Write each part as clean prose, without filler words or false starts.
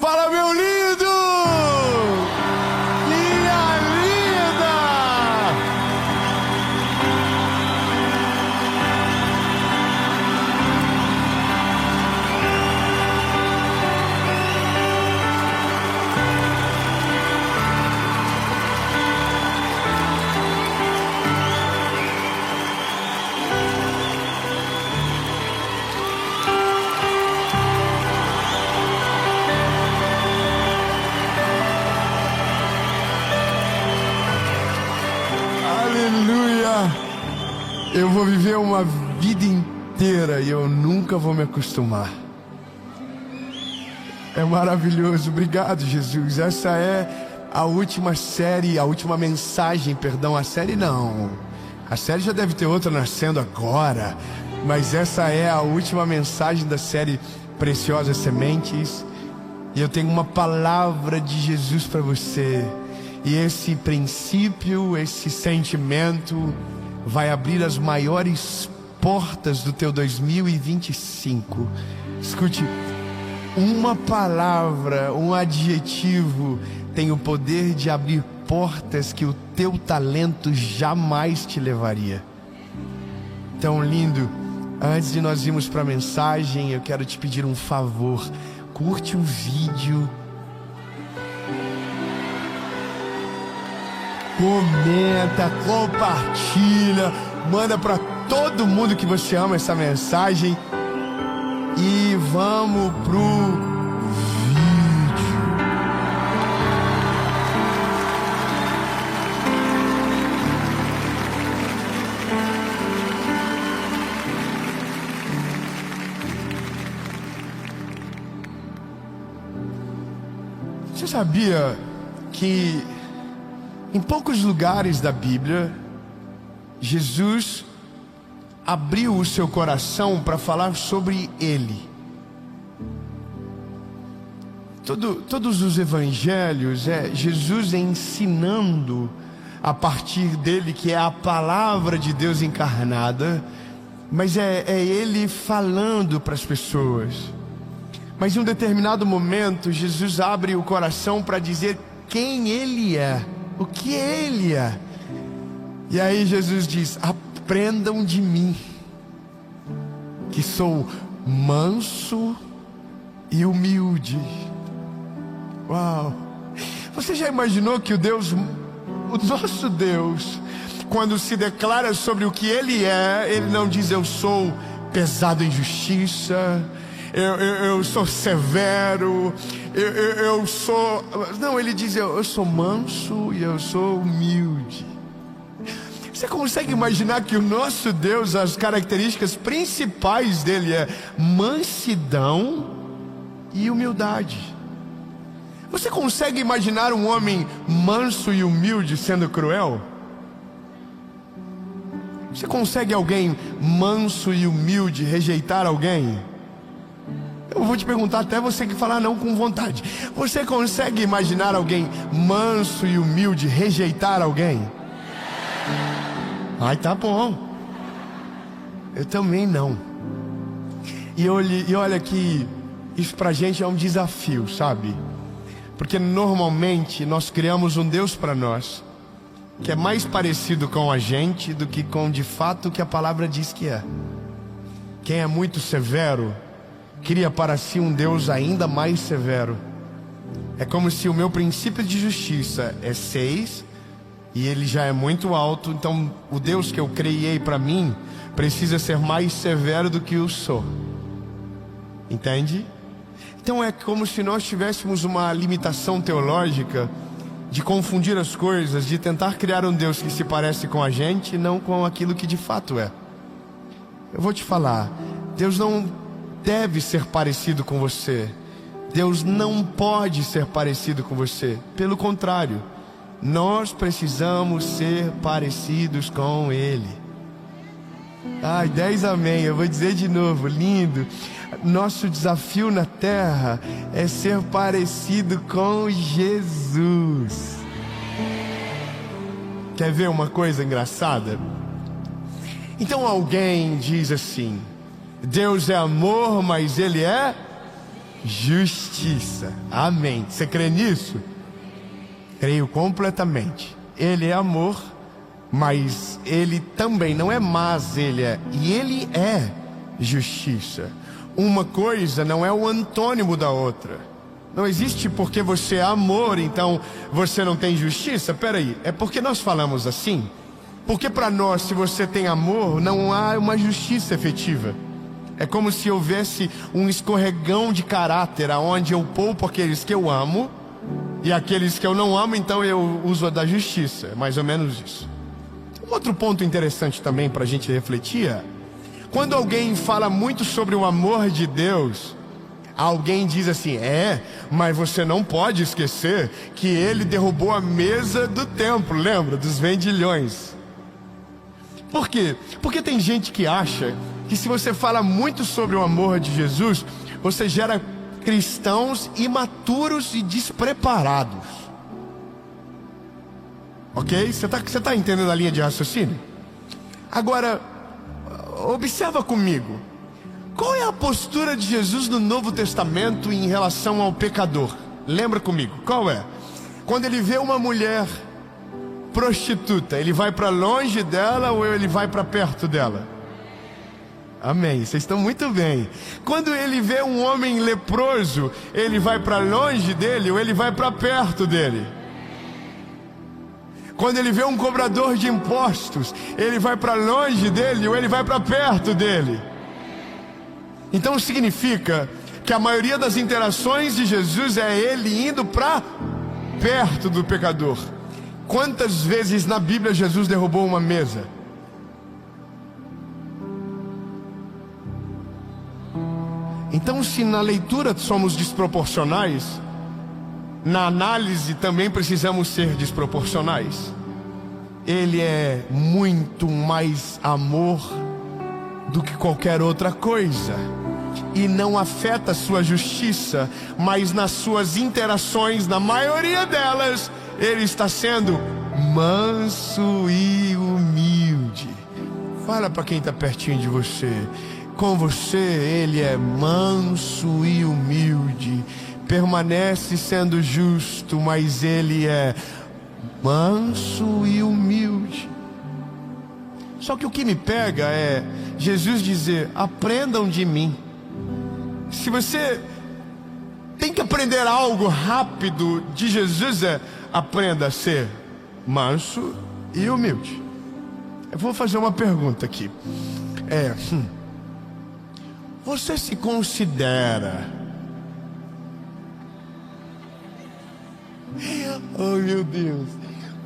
Fala, meu lindo! Minha linda! Aleluia! Eu vou viver uma vida inteira e eu nunca vou me acostumar. É maravilhoso, obrigado, Jesus. Essa é a última série, a última mensagem, perdão, a série não. A série já deve ter outra nascendo agora, mas essa é a última mensagem da série Preciosas Sementes. E eu tenho uma palavra de Jesus para você. E esse princípio, esse sentimento vai abrir as maiores portas do teu 2025. Escute, uma palavra, um adjetivo tem o poder de abrir portas que o teu talento jamais te levaria. Então, lindo, antes de nós irmos para a mensagem, eu quero te pedir um favor. Curte o vídeo, comenta, compartilha, manda para todo mundo que você ama essa mensagem. E vamos pro vídeo. Você sabia que em poucos lugares da Bíblia, Jesus abriu o seu coração para falar sobre Ele? Todos os evangelhos é Jesus ensinando a partir dele, que é a palavra de Deus encarnada, mas é Ele falando para as pessoas. Mas em um determinado momento, Jesus abre o coração para dizer quem Ele é, o que Ele é. E aí Jesus diz: aprendam de mim, que sou manso e humilde. Uau! Você já imaginou que o nosso Deus, quando se declara sobre o que Ele é, Ele não diz eu sou pesado em justiça, eu sou severo, eu sou... Não, Ele diz eu sou manso e eu sou humilde. Você consegue imaginar que o nosso Deus, as características principais dele é mansidão e humildade? Você consegue imaginar um homem manso e humilde sendo cruel? Você consegue alguém manso e humilde rejeitar alguém? Eu vou te perguntar até você que falar não com vontade. Você consegue imaginar alguém manso e humilde rejeitar alguém? Ai, tá bom. Eu também não. E olha que isso pra gente é um desafio, sabe? Porque normalmente nós criamos um Deus para nós que é mais parecido com a gente do que com de fato o que a palavra diz que é. Quem é muito severo cria para si um Deus ainda mais severo. É como se o meu princípio de justiça é 6 e ele já é muito alto, então o Deus que eu criei para mim precisa ser mais severo do que eu sou. Entende? Então é como se nós tivéssemos uma limitação teológica de confundir as coisas, de tentar criar um Deus que se parece com a gente, não com aquilo que de fato é. Eu vou te falar, Deus não deve ser parecido com você. Deus não pode ser parecido com você. Pelo contrário, nós precisamos ser parecidos com Ele. Ai, 10 amém. Eu vou dizer de novo, lindo. Nosso desafio na terra é ser parecido com Jesus. Quer ver uma coisa engraçada? Então alguém diz assim: Deus é amor, mas Ele é justiça. Amém. Você crê nisso? Creio completamente. Ele é amor, mas ele também não é mas, ele é. E ele é justiça. Uma coisa não é o antônimo da outra. Não existe porque você é amor, então você não tem justiça. Peraí, é porque nós falamos assim? Porque para nós, se você tem amor, não há uma justiça efetiva. É como se houvesse um escorregão de caráter, onde eu poupo aqueles que eu amo e aqueles que eu não amo, então eu uso a da justiça. É mais ou menos isso. Um outro ponto interessante também para a gente refletir é: quando alguém fala muito sobre o amor de Deus, alguém diz assim: mas você não pode esquecer que ele derrubou a mesa do templo, lembra? Dos vendilhões. Por quê? Porque tem gente que acha que se você fala muito sobre o amor de Jesus, você gera cristãos imaturos e despreparados. Ok? Você tá entendendo a linha de raciocínio? Agora, observa comigo. Qual é a postura de Jesus no Novo Testamento em relação ao pecador? Lembra comigo, qual é? Quando ele vê uma mulher prostituta, ele vai para longe dela ou ele vai para perto dela? Amém, vocês estão muito bem. Quando ele vê um homem leproso, ele vai para longe dele ou ele vai para perto dele? Quando ele vê um cobrador de impostos, ele vai para longe dele ou ele vai para perto dele? Então significa que a maioria das interações de Jesus é ele indo para perto do pecador. Quantas vezes na Bíblia Jesus derrubou uma mesa? Então, se na leitura somos desproporcionais, na análise também precisamos ser desproporcionais. Ele é muito mais amor do que qualquer outra coisa. E não afeta a sua justiça, mas nas suas interações, na maioria delas, ele está sendo manso e humilde. Fala para quem está pertinho de você: com você ele é manso e humilde. Permanece sendo justo, mas ele é manso e humilde. Só que o que me pega é Jesus dizer: aprendam de mim. Se você tem que aprender algo rápido de Jesus, aprenda a ser manso e humilde. Eu vou fazer uma pergunta aqui. Você se considera... Oh, meu Deus.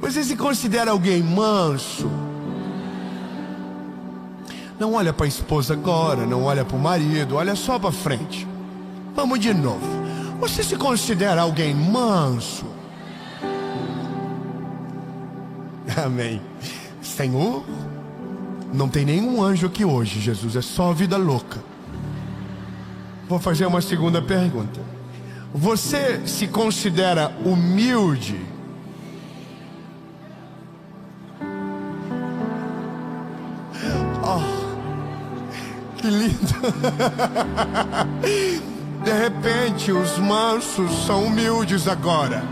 Você se considera alguém manso? Não olha para a esposa agora, não olha para o marido, olha só para frente. Vamos de novo. Você se considera alguém manso? Amém. Senhor, não tem nenhum anjo aqui hoje, Jesus, é só vida louca. Vou fazer uma segunda pergunta. Você se considera humilde? Oh, que lindo. De repente, os mansos são humildes agora.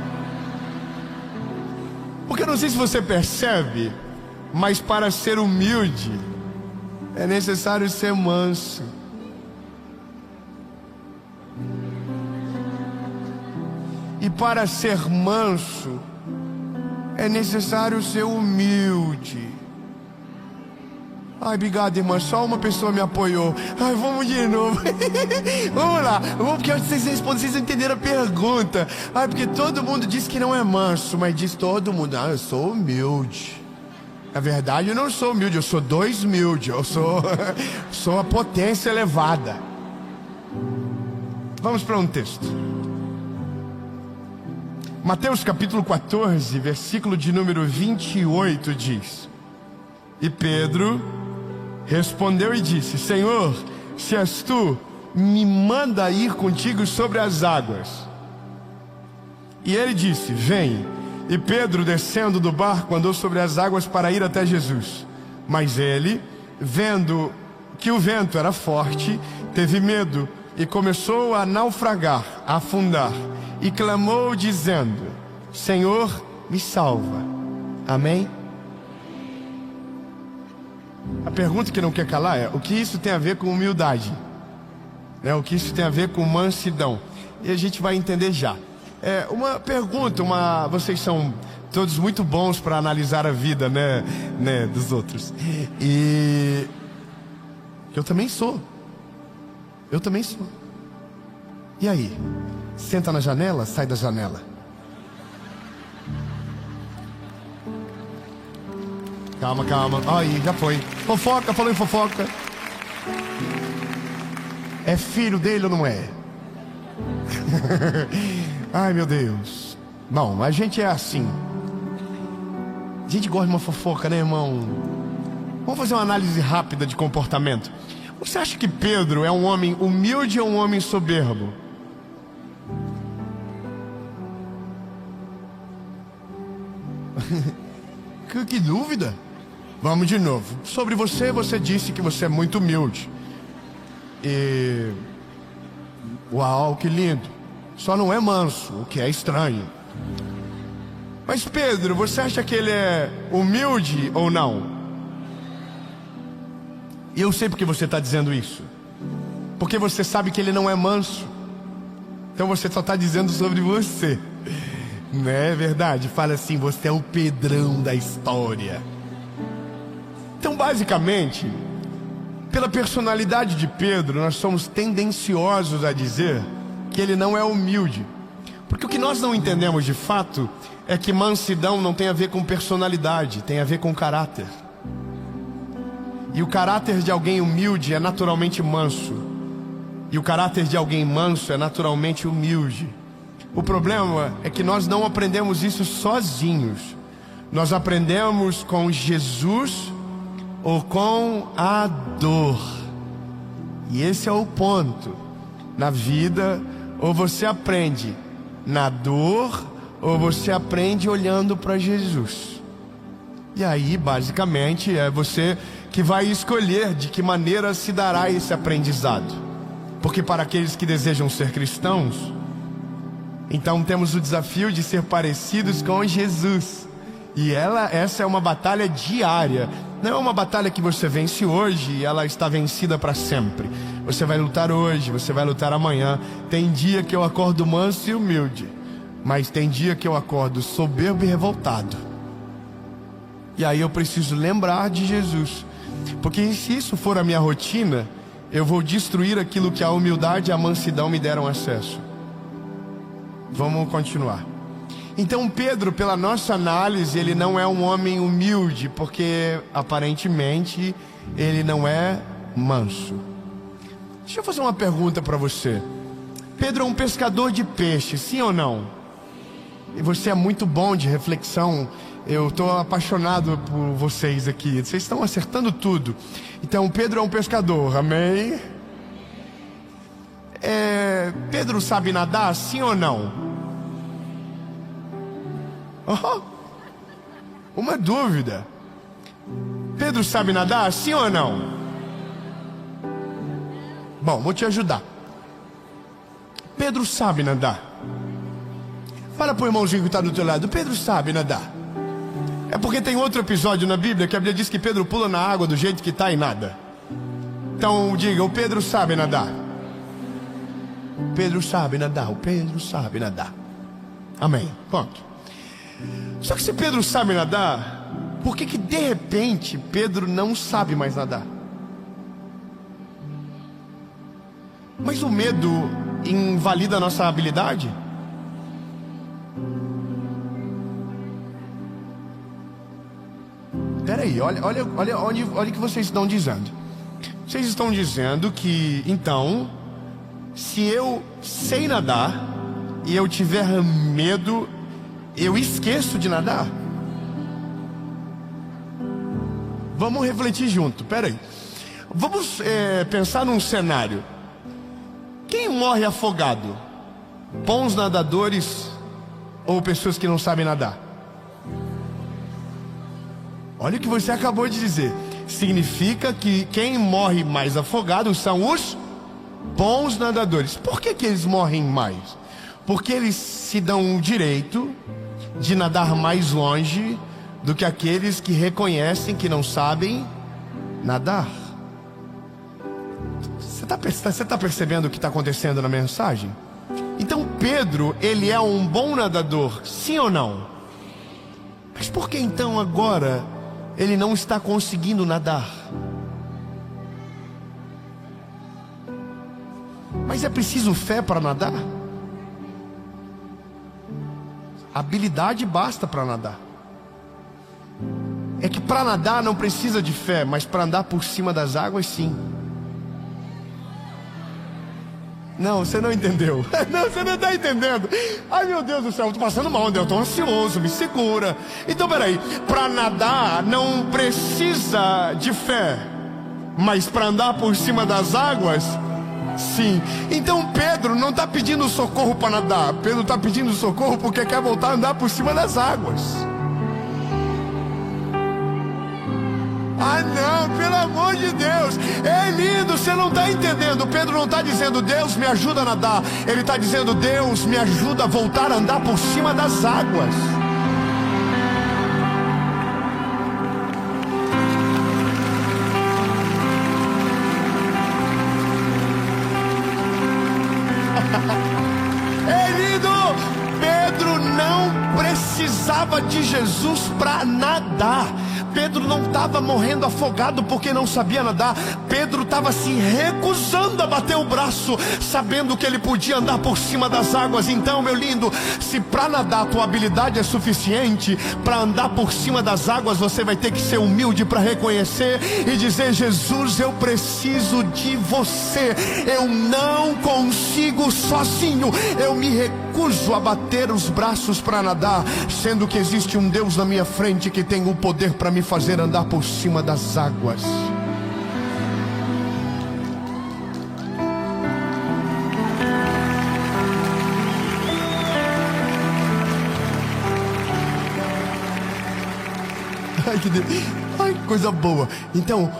Porque eu não sei se você percebe, mas para ser humilde é necessário ser manso. E para ser manso é necessário ser humilde. Ai, obrigado, irmã, só uma pessoa me apoiou. Ai, vamos de novo. Vamos lá, porque vocês entenderam a pergunta. Ai, porque todo mundo diz que não é manso, mas diz todo mundo: eu sou humilde. Na verdade, eu não sou humilde, eu sou humilde. Eu sou a potência elevada. Vamos para um texto. Mateus capítulo 14, versículo de número 28 diz: E Pedro respondeu e disse: Senhor, se és tu, me manda ir contigo sobre as águas. E ele disse: Vem. E Pedro, descendo do barco, andou sobre as águas para ir até Jesus. Mas ele, vendo que o vento era forte, teve medo e começou a naufragar, a afundar, e clamou dizendo: Senhor, me salva. Amém? A pergunta que não quer calar é: o que isso tem a ver com humildade? O que isso tem a ver com mansidão? E a gente vai entender já. Uma pergunta, vocês são todos muito bons para analisar a vida, né, dos outros. E eu também sou. E aí? Senta na janela, sai da janela. Calma. Aí, já foi. Fofoca, falou em fofoca. É filho dele ou não é? Ai, meu Deus. Bom, a gente é assim. A gente gosta de uma fofoca, né, irmão? Vamos fazer uma análise rápida de comportamento. Você acha que Pedro é um homem humilde ou um homem soberbo? Que dúvida. Vamos de novo. Sobre você, você disse que você é muito humilde. E... uau, que lindo. Só não é manso, o que é estranho. Mas Pedro, você acha que ele é humilde ou não? E eu sei porque você está dizendo isso. Porque você sabe que ele não é manso. Então você só está dizendo sobre você. Não é verdade? Fala assim: você é o Pedrão da história. Então basicamente, pela personalidade de Pedro, nós somos tendenciosos a dizer que ele não é humilde. Porque o que nós não entendemos de fato é que mansidão não tem a ver com personalidade, tem a ver com caráter. E o caráter de alguém humilde é naturalmente manso. E o caráter de alguém manso é naturalmente humilde. O problema é que nós não aprendemos isso sozinhos. Nós aprendemos com Jesus ou com a dor. E esse é o ponto. Na vida, ou você aprende na dor, ou você aprende olhando para Jesus. E aí, basicamente, é você que vai escolher de que maneira se dará esse aprendizado. Porque para aqueles que desejam ser cristãos, então temos o desafio de ser parecidos com Jesus. E essa é uma batalha diária. Não é uma batalha que você vence hoje e ela está vencida para sempre. Você vai lutar hoje, você vai lutar amanhã. Tem dia que eu acordo manso e humilde, mas tem dia que eu acordo soberbo e revoltado. E aí eu preciso lembrar de Jesus. Porque se isso for a minha rotina, eu vou destruir aquilo que a humildade e a mansidão me deram acesso. Vamos continuar. Então Pedro, pela nossa análise, ele não é um homem humilde, porque aparentemente ele não é manso. Deixa eu fazer uma pergunta para você. Pedro é um pescador de peixe, sim ou não? E você é muito bom de reflexão. Eu estou apaixonado por vocês aqui. Vocês estão acertando tudo. Então Pedro é um pescador, amém? Pedro sabe nadar, sim ou não? Oh, uma dúvida. Pedro sabe nadar, sim ou não? Bom, vou te ajudar. Pedro sabe nadar. Fala pro irmãozinho que está do teu lado: Pedro sabe nadar. É porque tem outro episódio na Bíblia que a Bíblia diz que Pedro pula na água do jeito que está e nada. Então diga: o Pedro sabe nadar. Pedro sabe nadar, o Pedro sabe nadar. Amém, ponto. Só que se Pedro sabe nadar, por que de repente Pedro não sabe mais nadar? Mas o medo invalida a nossa habilidade? Peraí, olha o que vocês estão dizendo. Vocês estão dizendo que, então, se eu sei nadar e eu tiver medo, eu esqueço de nadar? Vamos refletir junto, peraí. Vamos pensar num cenário. Quem morre afogado? Bons nadadores ou pessoas que não sabem nadar? Olha o que você acabou de dizer. Significa que quem morre mais afogado são os bons nadadores. Por que eles morrem mais? Porque eles se dão o direito de nadar mais longe do que aqueles que reconhecem que não sabem nadar. Você está percebendo o que está acontecendo na mensagem? Então Pedro, ele é um bom nadador, sim ou não? Mas por que então agora ele não está conseguindo nadar? Mas é preciso fé para nadar? Habilidade basta para nadar. É que para nadar não precisa de fé, mas para andar por cima das águas, sim. Não, você não entendeu. Não, você não está entendendo. Ai, meu Deus do céu, eu estou passando mal, eu estou ansioso, me segura. Então, peraí, para nadar não precisa de fé, mas para andar por cima das águas, sim. Então Pedro não está pedindo socorro para nadar. Pedro está pedindo socorro porque quer voltar a andar por cima das águas. Ah não, pelo amor de Deus. É lindo, você não está entendendo. Pedro não está dizendo Deus me ajuda a nadar. Ele está dizendo Deus me ajuda a voltar a andar por cima das águas. Pedro não precisava de Jesus para nadar. Pedro não estava morrendo afogado porque não sabia nadar. Pedro estava se recusando a bater o braço, sabendo que ele podia andar por cima das águas. Então, meu lindo, se para nadar a tua habilidade é suficiente, para andar por cima das águas você vai ter que ser humilde para reconhecer e dizer: Jesus, eu preciso de você. Eu não consigo sozinho. Eu me recuso a bater os braços para nadar, sendo que existe um Deus na minha frente que tem o poder para me fazer andar por cima das águas. Ai, que coisa boa. Então,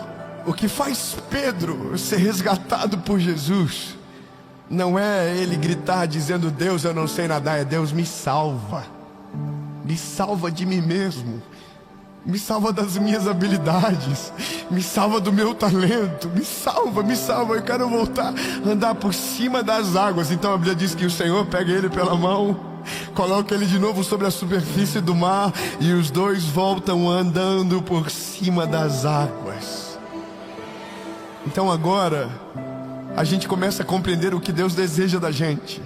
o que faz Pedro ser resgatado por Jesus não é ele gritar dizendo: Deus, eu não sei nadar. É: Deus, me salva. Me salva de mim mesmo. Me salva das minhas habilidades. Me salva do meu talento. Me salva, me salva. Eu quero voltar a andar por cima das águas. Então a Bíblia diz que o Senhor pega ele pela mão, coloca ele de novo sobre a superfície do mar, e os dois voltam andando por cima das águas. Então agora a gente começa a compreender o que Deus deseja da gente.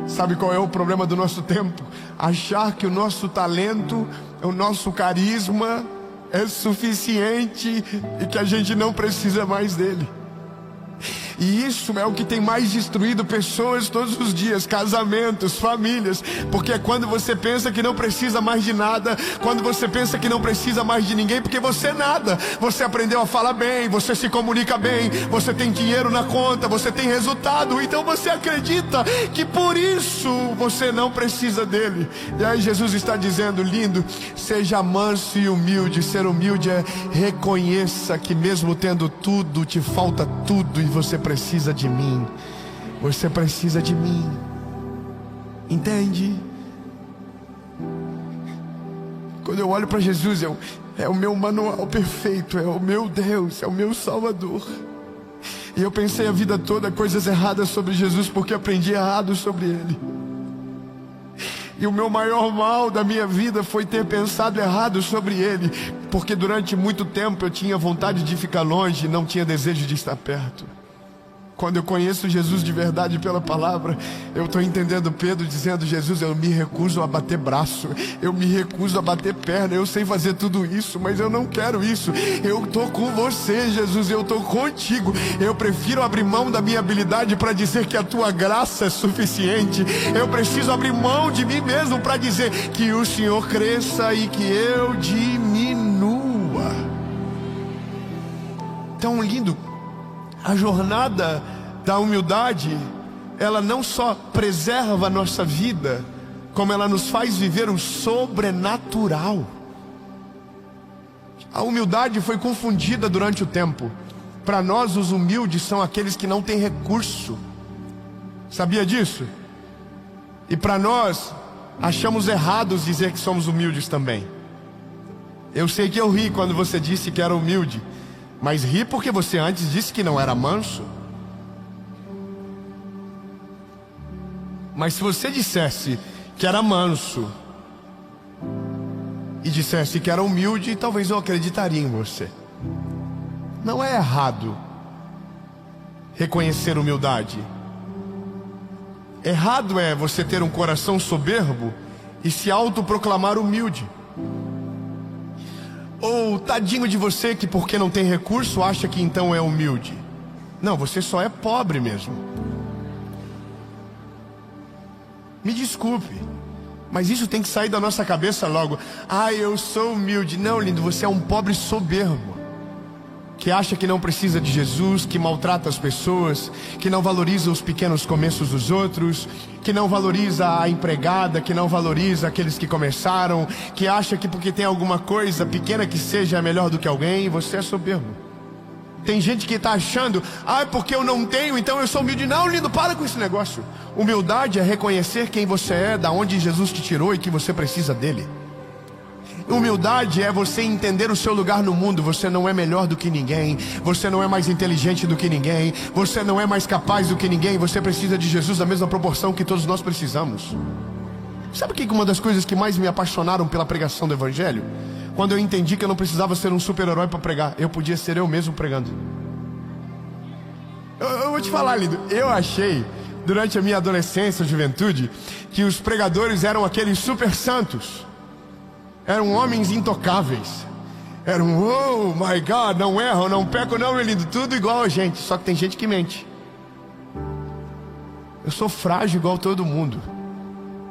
Sabe qual é o problema do nosso tempo? Achar que o nosso talento, o nosso carisma é suficiente e que a gente não precisa mais dele. E isso é o que tem mais destruído pessoas todos os dias, casamentos, famílias. Porque é quando você pensa que não precisa mais de nada, quando você pensa que não precisa mais de ninguém, porque você nada. Você aprendeu a falar bem, você se comunica bem, você tem dinheiro na conta, você tem resultado. Então você acredita que por isso você não precisa dele. E aí Jesus está dizendo: lindo, seja manso e humilde. Ser humilde é reconheça que mesmo tendo tudo, te falta tudo, e você precisa de mim. Você precisa de mim. Entende? Quando eu olho para Jesus, é o meu manual perfeito, é o meu Deus, é o meu Salvador. E eu pensei a vida toda coisas erradas sobre Jesus porque aprendi errado sobre Ele. E o meu maior mal da minha vida foi ter pensado errado sobre Ele, porque durante muito tempo eu tinha vontade de ficar longe e não tinha desejo de estar perto. Quando eu conheço Jesus de verdade pela palavra, eu estou entendendo Pedro dizendo: Jesus, eu me recuso a bater braço, eu me recuso a bater perna. Eu sei fazer tudo isso, mas eu não quero isso. Eu estou com você, Jesus, eu estou contigo. Eu prefiro abrir mão da minha habilidade para dizer que a tua graça é suficiente. Eu preciso abrir mão de mim mesmo para dizer que o Senhor cresça e que eu diminua. Tão lindo. A jornada da humildade, ela não só preserva a nossa vida, como ela nos faz viver o sobrenatural. A humildade foi confundida durante o tempo. para nós os humildes são aqueles que não têm recurso. Sabia disso? E para nós, achamos errados dizer que somos humildes também. Eu sei que eu ri quando você disse que era humilde, mas ri porque você antes disse que não era manso. Mas se você dissesse que era manso e dissesse que era humilde, talvez eu acreditaria em você. Não é errado reconhecer humildade. Errado é você ter um coração soberbo e se autoproclamar humilde. Ou tadinho de você que porque não tem recurso acha que então é humilde. Não, você só é pobre mesmo. Me desculpe, mas isso tem que sair da nossa cabeça logo. Ah, eu sou humilde. Não, lindo, você é um pobre soberbo, que acha que não precisa de Jesus, que maltrata as pessoas, que não valoriza os pequenos começos dos outros, que não valoriza a empregada, que não valoriza aqueles que começaram, que acha que porque tem alguma coisa pequena que seja é melhor do que alguém. Você é soberbo. Tem gente que está achando, ah, porque eu não tenho, então eu sou humilde. Não, lindo, para com esse negócio. Humildade é reconhecer quem você é, da onde Jesus te tirou e que você precisa dele. Humildade é você entender o seu lugar no mundo. Você não é melhor do que ninguém, você não é mais inteligente do que ninguém, você não é mais capaz do que ninguém. Você precisa de Jesus na mesma proporção que todos nós precisamos. Sabe o que é uma das coisas que mais me apaixonaram pela pregação do Evangelho? Quando eu entendi que eu não precisava ser um super-herói para pregar, eu podia ser eu mesmo pregando. Eu vou te falar, lindo, eu achei, durante a minha adolescência, juventude, que os pregadores eram aqueles super santos. Eram homens intocáveis. Eram, oh my God, não erram, não pecam, não, meu lindo, tudo igual a gente. Só que tem gente que mente. Eu sou frágil igual todo mundo.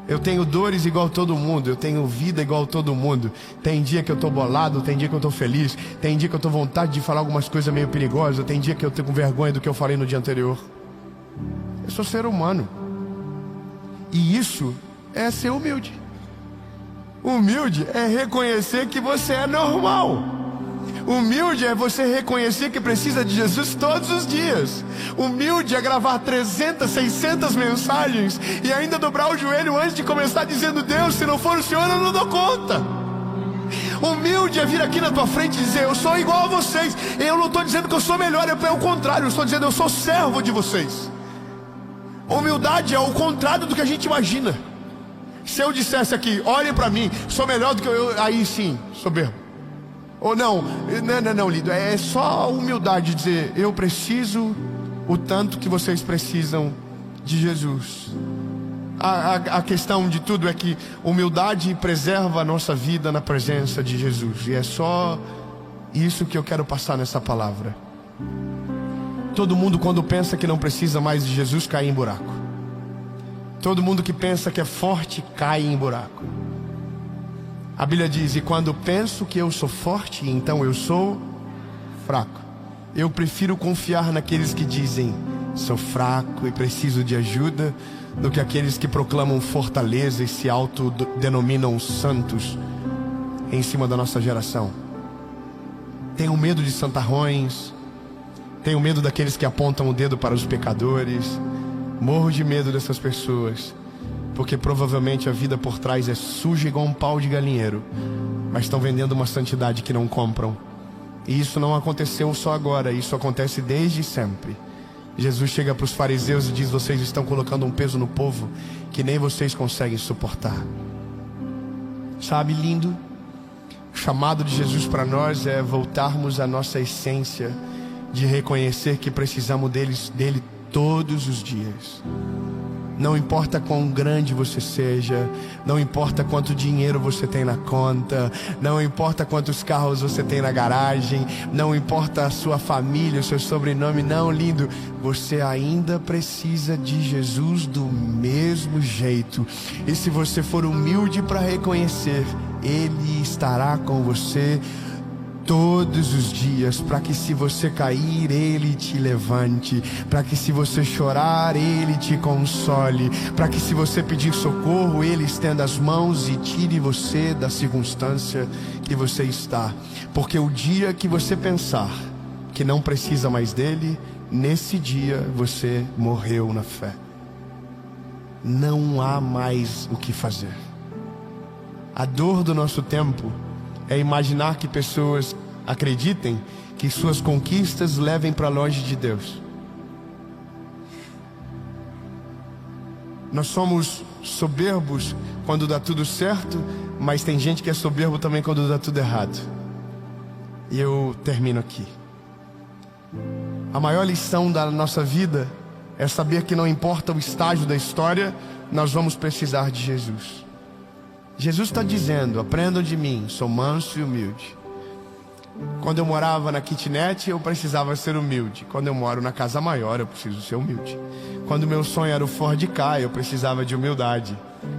Eu tenho dores igual todo mundo. Eu tenho vida igual todo mundo. Tem dia que eu tô bolado, tem dia que eu tô feliz, tem dia que eu tô com vontade de falar algumas coisas meio perigosas, tem dia que eu tô com vergonha do que eu falei no dia anterior. Eu sou ser humano. E isso é ser humilde. Humilde é reconhecer que você é normal. Humilde é você reconhecer que precisa de Jesus todos os dias. Humilde é gravar 300, 600 mensagens e ainda dobrar o joelho antes de começar dizendo, Deus, se não for o Senhor eu não dou conta. Humilde é vir aqui na tua frente e dizer, eu sou igual a vocês. Eu não estou dizendo que eu sou melhor, é o contrário, eu estou dizendo, eu sou servo de vocês. Humildade é o contrário do que a gente imagina. Se eu dissesse aqui, olhem para mim, sou melhor do que eu, aí sim, soberbo. Ou não, lindo, é só a humildade de dizer, eu preciso o tanto que vocês precisam de Jesus. A questão de tudo é que humildade preserva a nossa vida na presença de Jesus. E é só isso que eu quero passar nessa palavra. Todo mundo quando pensa que não precisa mais de Jesus cai em buraco. Todo mundo que pensa que é forte cai em buraco. A Bíblia diz, e quando penso que eu sou forte, então eu sou fraco. Eu prefiro confiar naqueles que dizem, sou fraco e preciso de ajuda, do que aqueles que proclamam fortaleza e se autodenominam santos em cima da nossa geração. Tenho medo de santarrões, tenho medo daqueles que apontam o dedo para os pecadores, morro de medo dessas pessoas. Porque provavelmente a vida por trás é suja igual um pau de galinheiro, mas estão vendendo uma santidade que não compram. E isso não aconteceu só agora, isso acontece desde sempre. Jesus chega para os fariseus e diz, vocês estão colocando um peso no povo que nem vocês conseguem suportar. Sabe, lindo? O chamado de Jesus para nós é voltarmos à nossa essência de reconhecer que precisamos dele todos os dias. Não importa quão grande você seja, não importa quanto dinheiro você tem na conta, não importa quantos carros você tem na garagem, não importa a sua família, o seu sobrenome, não, lindo, você ainda precisa de Jesus do mesmo jeito. E se você for humilde para reconhecer, Ele estará com você todos os dias, para que se você cair, Ele te levante, para que se você chorar, Ele te console, para que se você pedir socorro, Ele estenda as mãos e tire você da circunstância que você está. Porque o dia que você pensar que não precisa mais dele, nesse dia você morreu na fé. Não há mais o que fazer. A dor do nosso tempo é imaginar que pessoas acreditem que suas conquistas levem para longe de Deus. Nós somos soberbos quando dá tudo certo, mas tem gente que é soberbo também quando dá tudo errado. E eu termino aqui. A maior lição da nossa vida é saber que não importa o estágio da história, nós vamos precisar de Jesus. Jesus está dizendo: aprendam de mim, sou manso e humilde. Quando eu morava na kitnet, eu precisava ser humilde. Quando eu moro na casa maior, eu preciso ser humilde. Quando meu sonho era o Ford Ka, eu precisava de humildade.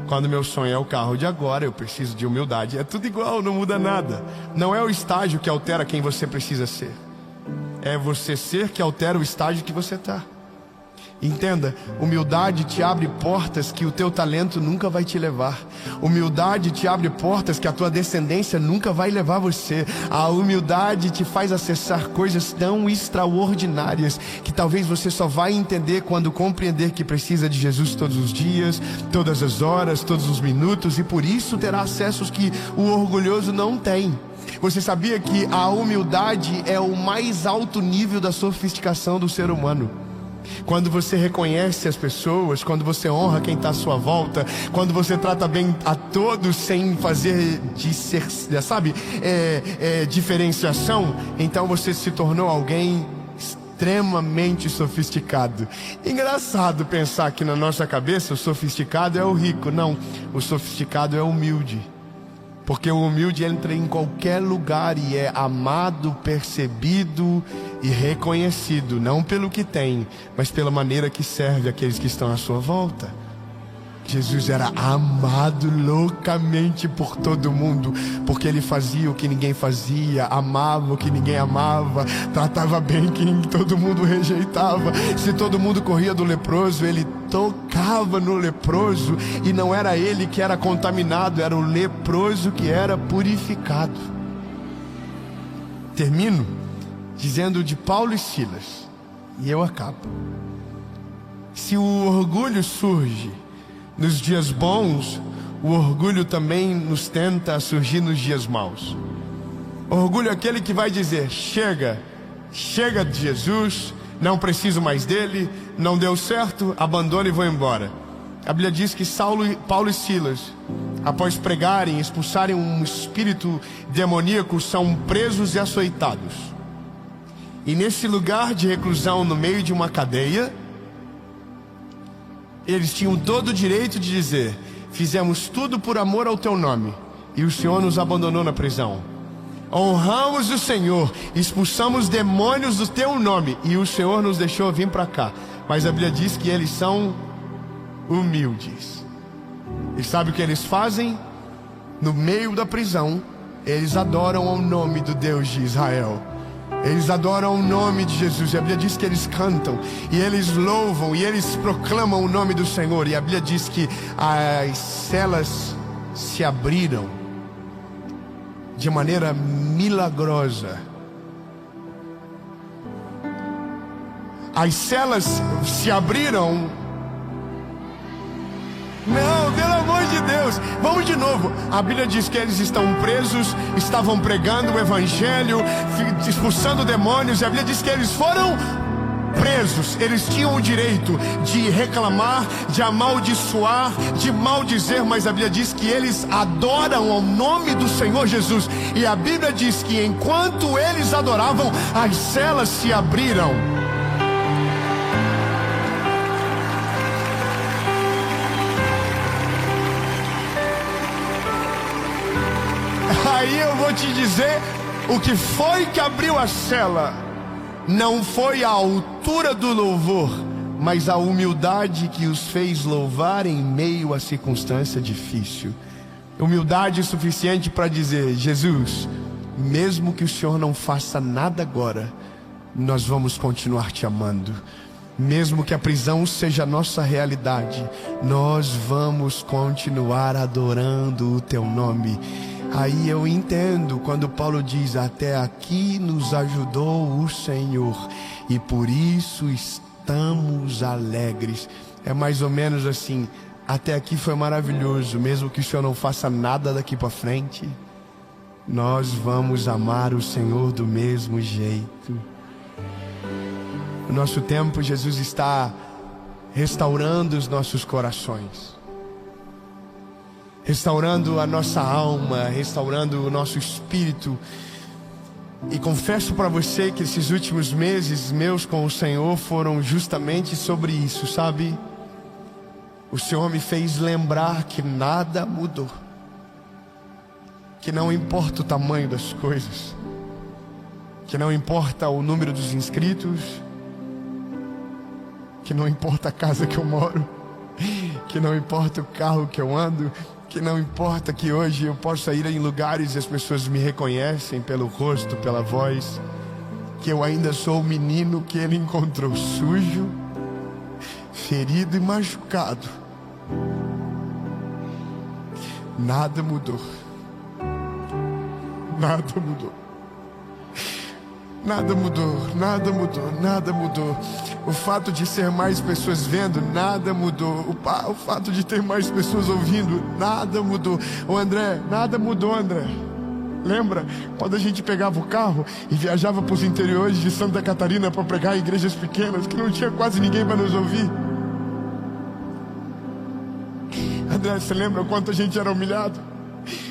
Quando meu sonho é o carro de agora, eu preciso de humildade. É tudo igual, não muda nada. Não é o estágio que altera quem você precisa ser. É você ser que altera o estágio que você está. Entenda, humildade te abre portas que o teu talento nunca vai te levar. Humildade te abre portas que a tua descendência nunca vai levar você. A humildade te faz acessar coisas tão extraordinárias que talvez você só vai entender quando compreender que precisa de Jesus todos os dias, todas as horas, todos os minutos, e por isso terá acessos que o orgulhoso não tem. Você sabia que a humildade é o mais alto nível da sofisticação do ser humano? Quando você reconhece as pessoas, quando você honra quem está à sua volta, quando você trata bem a todos sem fazer diferenciação, então você se tornou alguém extremamente sofisticado. Engraçado pensar que na nossa cabeça o sofisticado é o rico. Não, o sofisticado é o humilde. Porque o humilde entra em qualquer lugar e é amado, percebido e reconhecido, não pelo que tem, mas pela maneira que serve aqueles que estão à sua volta. Jesus era amado loucamente por todo mundo, porque ele fazia o que ninguém fazia, amava o que ninguém amava, tratava bem quem todo mundo rejeitava. Se todo mundo corria do leproso, ele tocava no leproso, e não era ele que era contaminado, era o leproso que era purificado. Termino dizendo de Paulo e Silas, e eu acabo. Se o orgulho surge nos dias bons, o orgulho também nos tenta surgir nos dias maus. Orgulho é aquele que vai dizer: chega de Jesus, não preciso mais dele, não deu certo, abandono e vou embora. A Bíblia diz que Paulo e Silas, após pregarem, expulsarem um espírito demoníaco, são presos e açoitados. E nesse lugar de reclusão, no meio de uma cadeia, eles tinham todo o direito de dizer: fizemos tudo por amor ao teu nome, e o Senhor nos abandonou na prisão. Honramos o Senhor, expulsamos demônios do teu nome, e o Senhor nos deixou vir para cá. Mas a Bíblia diz que eles são humildes. E sabe o que eles fazem? No meio da prisão, eles adoram ao nome do Deus de Israel. Eles adoram o nome de Jesus. E a Bíblia diz que eles cantam, e eles louvam, e eles proclamam o nome do Senhor. E a Bíblia diz que as celas se abriram de maneira milagrosa. As celas se abriram. Não, pelo amor de Deus, vamos de novo. A Bíblia diz que eles estão presos, estavam pregando o Evangelho, expulsando demônios. E a Bíblia diz que eles foram presos. Eles tinham o direito de reclamar, de amaldiçoar, de maldizer, mas a Bíblia diz que eles adoram ao nome do Senhor Jesus. E a Bíblia diz que enquanto eles adoravam, as celas se abriram. Aí eu vou te dizer o que foi que abriu a cela. Não foi a altura do louvor, mas a humildade que os fez louvar em meio à circunstância difícil. Humildade suficiente para dizer: Jesus, mesmo que o Senhor não faça nada agora, nós vamos continuar te amando. Mesmo que a prisão seja a nossa realidade, nós vamos continuar adorando o teu nome. Aí eu entendo quando Paulo diz: até aqui nos ajudou o Senhor e por isso estamos alegres. É mais ou menos assim: até aqui foi maravilhoso, mesmo que o Senhor não faça nada daqui para frente, nós vamos amar o Senhor do mesmo jeito. No nosso tempo, Jesus está restaurando os nossos corações, restaurando a nossa alma, restaurando o nosso espírito. E confesso para você que esses últimos meses meus com o Senhor foram justamente sobre isso, sabe? O Senhor me fez lembrar que nada mudou, que não importa o tamanho das coisas, que não importa o número dos inscritos, que não importa a casa que eu moro, que não importa o carro que eu ando, que não importa que hoje eu possa ir em lugares e as pessoas me reconhecem pelo rosto, pela voz, que eu ainda sou o menino que ele encontrou sujo, ferido e machucado. Nada mudou. Nada mudou. Nada mudou, nada mudou, nada mudou. O fato de ser mais pessoas vendo, nada mudou. O fato de ter mais pessoas ouvindo, nada mudou. Ô André, nada mudou, André. Lembra quando a gente pegava o carro e viajava para os interiores de Santa Catarina para pregar em igrejas pequenas que não tinha quase ninguém para nos ouvir? André, você lembra o quanto a gente era humilhado?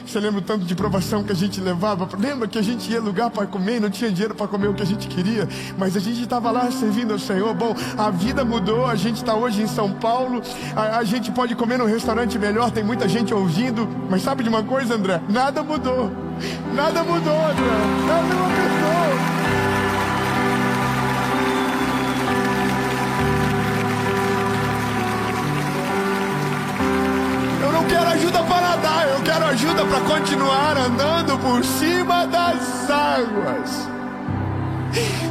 Você lembra o tanto de provação que a gente levava? Lembra que a gente ia lugar para comer e não tinha dinheiro para comer o que a gente queria, mas a gente estava lá servindo ao Senhor? Bom, a vida mudou, a gente está hoje em São Paulo, a gente pode comer num restaurante melhor, tem muita gente ouvindo, mas sabe de uma coisa, André? Nada mudou. Nada mudou, André. Nada mudou. Eu não quero ajuda para nadar, eu quero ajuda para continuar andando por cima das águas.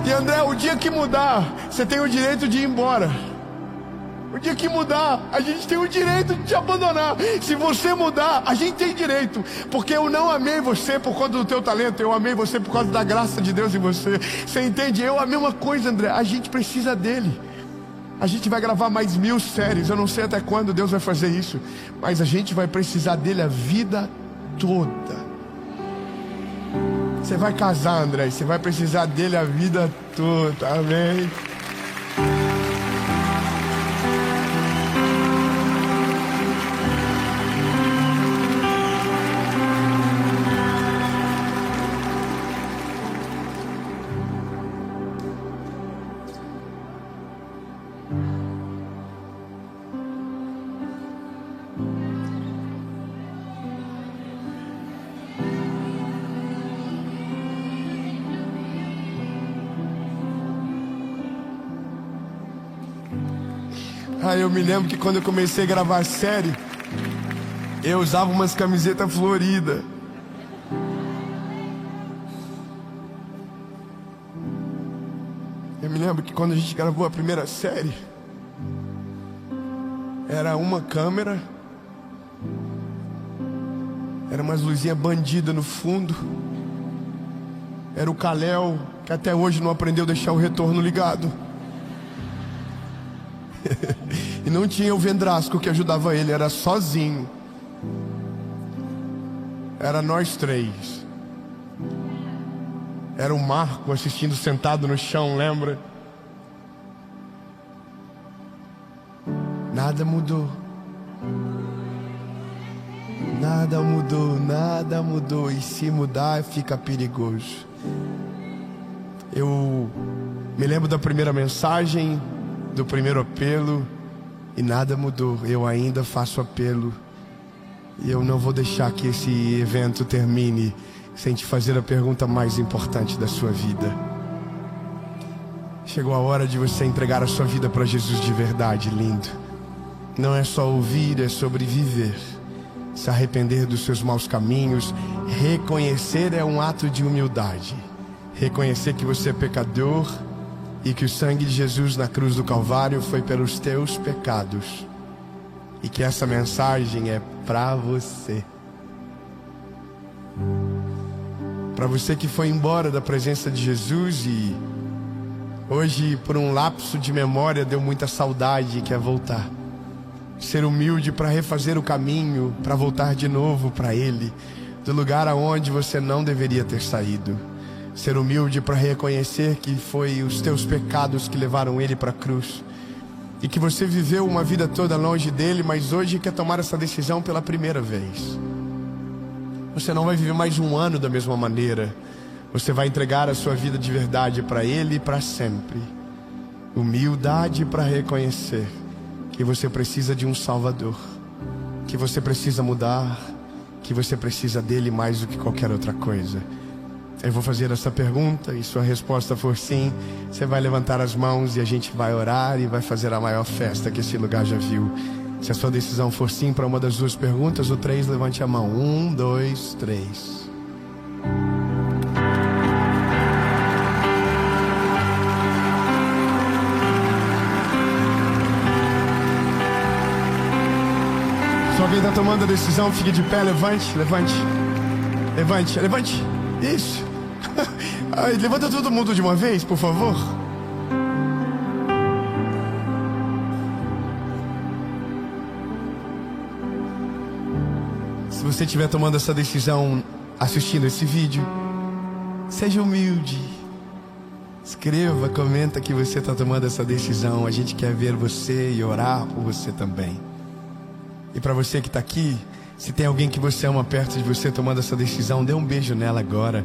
E André, o dia que mudar, você tem o direito de ir embora. O dia que mudar, a gente tem o direito de te abandonar. Se você mudar, a gente tem direito. Porque eu não amei você por conta do teu talento, eu amei você por causa da graça de Deus em você. Você entende? Eu a mesma coisa, André, a gente precisa dele. A gente vai gravar mais 1000 séries, eu não sei até quando Deus vai fazer isso, mas a gente vai precisar dele a vida toda. Você vai casar, André, você vai precisar dele a vida toda, amém? Eu me lembro que quando eu comecei a gravar a série, eu usava umas camisetas floridas. Eu me lembro que quando a gente gravou a primeira série, era uma câmera, era umas luzinhas bandidas no fundo, era o Kalel, que até hoje não aprendeu a deixar o retorno ligado. E não tinha o Vendrasco que ajudava ele, era sozinho. Era nós três. Era o Marco assistindo sentado no chão, lembra? Nada mudou. Nada mudou, nada mudou. E se mudar, fica perigoso. Eu me lembro da primeira mensagem, do primeiro apelo, e nada mudou. Eu ainda faço apelo. E eu não vou deixar que esse evento termine sem te fazer a pergunta mais importante da sua vida. Chegou a hora de você entregar a sua vida para Jesus de verdade, lindo. Não é só ouvir, é sobre viver. Se arrepender dos seus maus caminhos. Reconhecer é um ato de humildade. Reconhecer que você é pecador e que o sangue de Jesus na cruz do Calvário foi pelos teus pecados. E que essa mensagem é para você. Para você que foi embora da presença de Jesus e hoje, por um lapso de memória, deu muita saudade e quer voltar. Ser humilde para refazer o caminho, para voltar de novo para Ele, do lugar aonde você não deveria ter saído. Ser humilde para reconhecer que foi os teus pecados que levaram Ele para a cruz. E que você viveu uma vida toda longe dele, mas hoje quer tomar essa decisão pela primeira vez. Você não vai viver mais um ano da mesma maneira. Você vai entregar a sua vida de verdade para Ele para sempre. Humildade para reconhecer que você precisa de um Salvador, que você precisa mudar, que você precisa dele mais do que qualquer outra coisa. Eu vou fazer essa pergunta e sua resposta for sim, você vai levantar as mãos e a gente vai orar e vai fazer a maior festa que esse lugar já viu. Se a sua decisão for sim para uma das duas perguntas ou três, levante a mão. 1, 2, 3. Se alguém está tomando a decisão, fique de pé, levante, levante. Levante, levante. Isso. Ai, levanta todo mundo de uma vez, por favor. Se você estiver tomando essa decisão assistindo esse vídeo, seja humilde. Escreva, comenta que você está tomando essa decisão. A gente quer ver você e orar por você também. E para você que está aqui, se tem alguém que você ama perto de você tomando essa decisão, dê um beijo nela agora,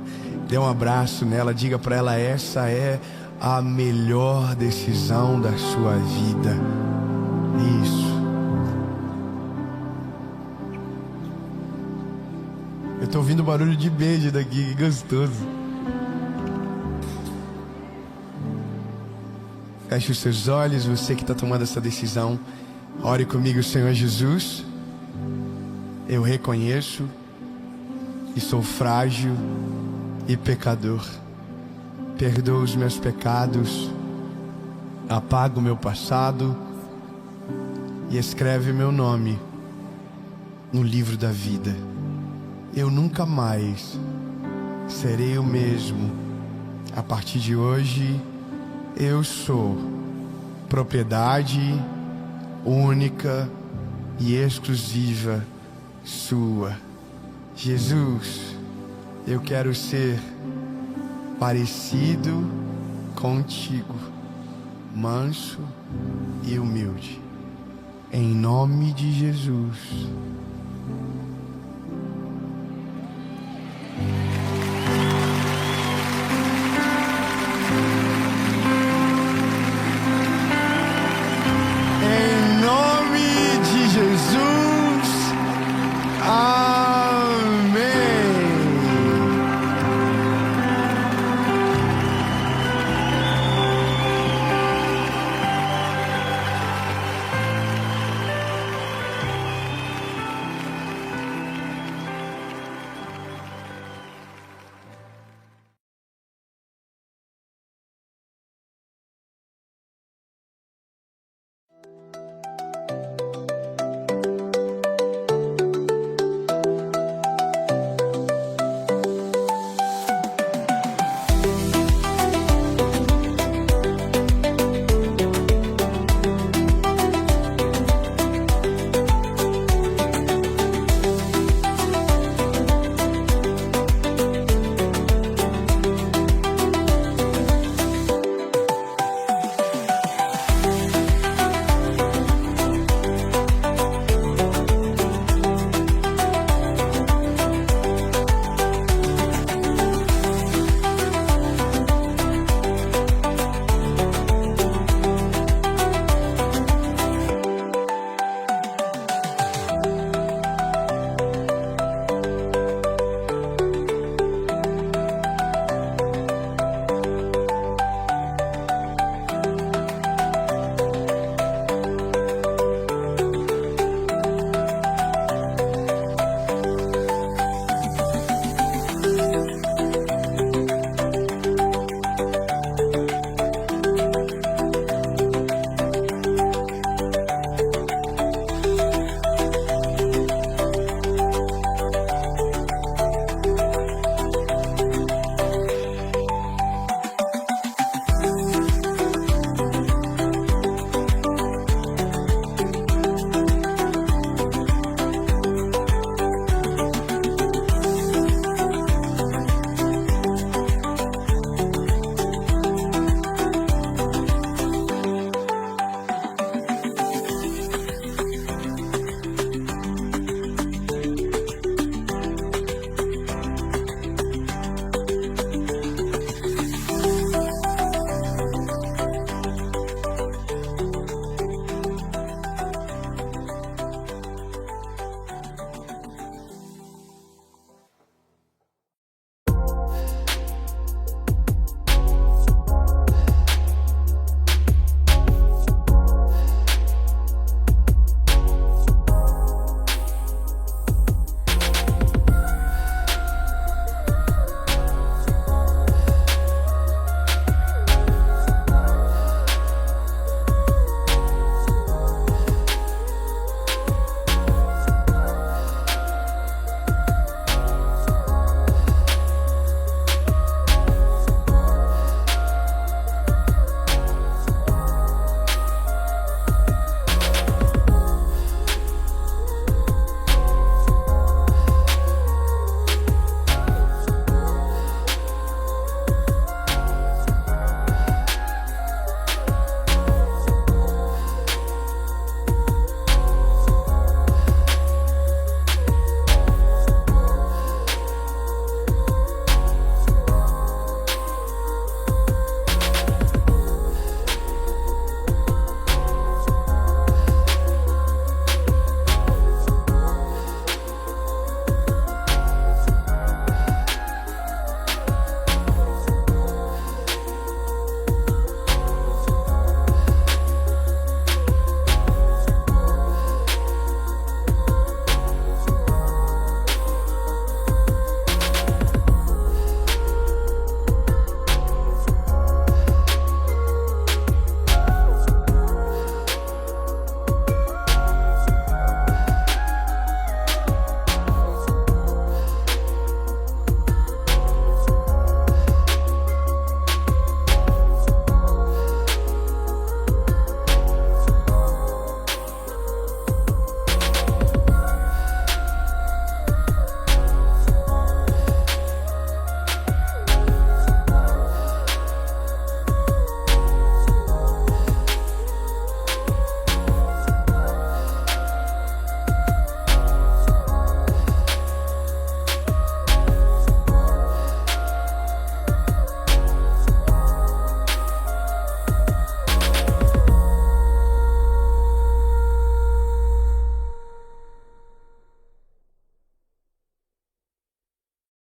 dê um abraço nela, diga para ela: essa é a melhor decisão da sua vida. Isso. Eu estou ouvindo barulho de beijo daqui, que gostoso. Feche os seus olhos, você que está tomando essa decisão. Ore comigo. Senhor Jesus, eu reconheço que sou frágil e pecador. Perdoa os meus pecados, apaga o meu passado e escreve meu nome no livro da vida. Eu nunca mais serei o mesmo. A partir de hoje, eu sou propriedade única e exclusiva sua. Jesus, eu quero ser parecido contigo, manso e humilde. Em nome de Jesus.